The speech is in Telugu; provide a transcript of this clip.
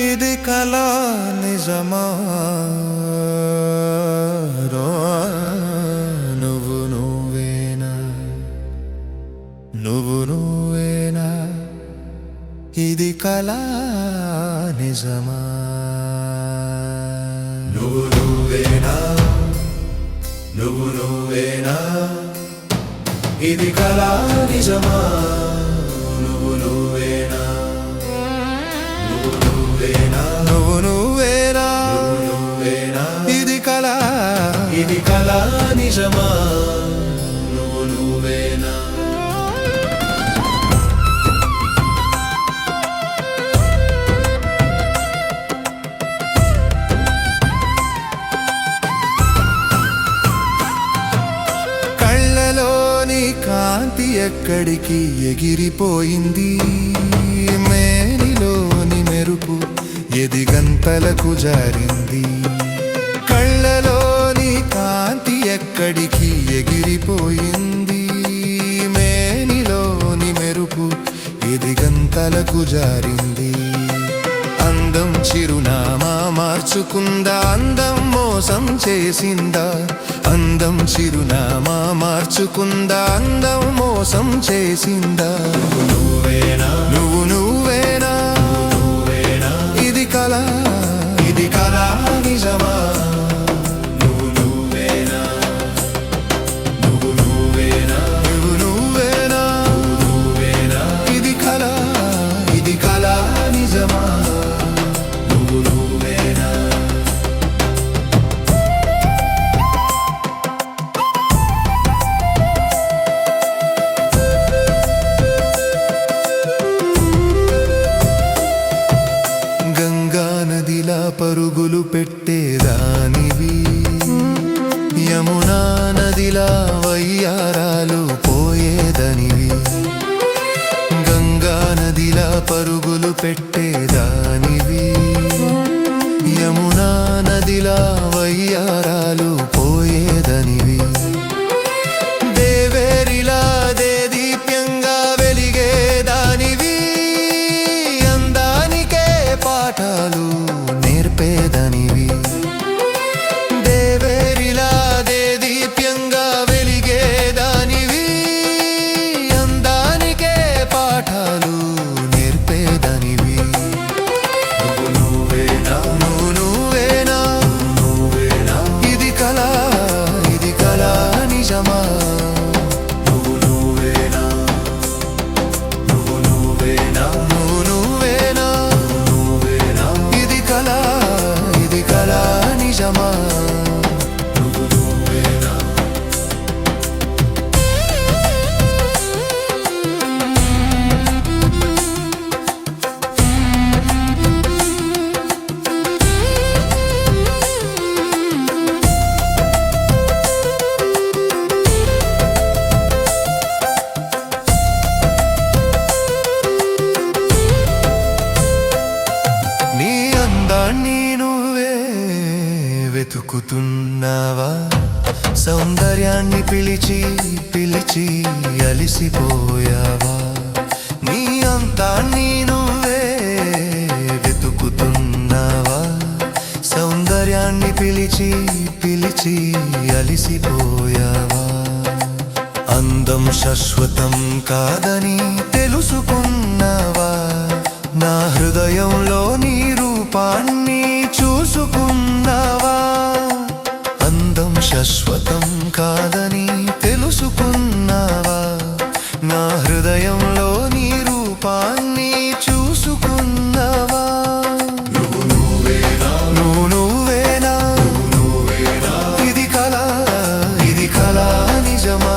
ఇది కళా నిజమా నువ్వు నువ్వేనా నువ్వు నువ్వేనా ఇది కళా నిజమా నువ్వు నువ్వేనా నువ్వు నువ్వేనా ఇది కళా నిజమా నువ్వు నువ్వేనా నువ్వు నువ్వేనా ఇది కళా నిజమా నువ్వు నువ్వేనా కళ్ళలోని కాంతి ఎక్కడికి ఎగిరిపోయింది మేనిలోని మెరుపు ఎదిగంతలకు జారింది కళ్ళలోని కాంతి ఎక్కడికి ఎగిరిపోయింది మేనిలోని మెరుపు ఎదిగంతలకు జారింది అందం చిరునామా మార్చుకుందా అందం మోసం చేసిందా అందం చిరునామా మార్చుకుందా అందం మోసం చేసిందా నువ్వేనా నువ్వు నువ్వేనా ఇది కళా నిజమా నువ్వు నువ్వేనా నువ్వు నువ్వేనా నువ్వు నువ్వేనా ఇది కళా నిజమా నువ్వు నువ్వేనా గంగా నదిలా పరుగులు పెట్టేదానివి యమునా నదిలా వయ్యారాలు పోయేదనివి గంగా నదిలా పరుగులు పెట్టేదానివి యమునా నదిలా వయ్యారాలు పోయేదనివి దేవేరిలా దేదీప్యంగా వెలిగేదానివి అందానికే పాఠాలు నేర్పేదనివి దేవేరిలా దేదీప్యంగా వెలిగేదానివి అందానికే పాఠాలు నేర్పేదనివి నువ్వు నువ్వేనా నువ్వు నువ్వేనా ఇది కళా నిజమా నువ్వు నువ్వేనా నువ్వు నువ్వేనా నువ్వు నువ్వేనా ఇది కళా నిజమా నువ్వు నువ్వేనా నీ అందాన్ని నువ్వే వెతుకుతున్నావా సౌందర్యాన్ని పిలిచి పిలిచి అలిసిపోయావా నీ అందాన్ని నువ్వే వెతుకుతున్నావా సౌందర్యాన్ని పిలిచి పిలిచి అలిసిపోయావా అందం శాశ్వతం కాదని తెలుసుకున్నావా నా హృదయంలో నీ రూపాన్ని చూసుకున్నావా అందం శాశ్వతం కాదని తెలుసుకున్నావా నా హృదయంలో నీ రూపాన్ని చూసుకున్నావా నువ్వు నువ్వేనా నువ్వు నువ్వేనా ఇది కళా నిజమా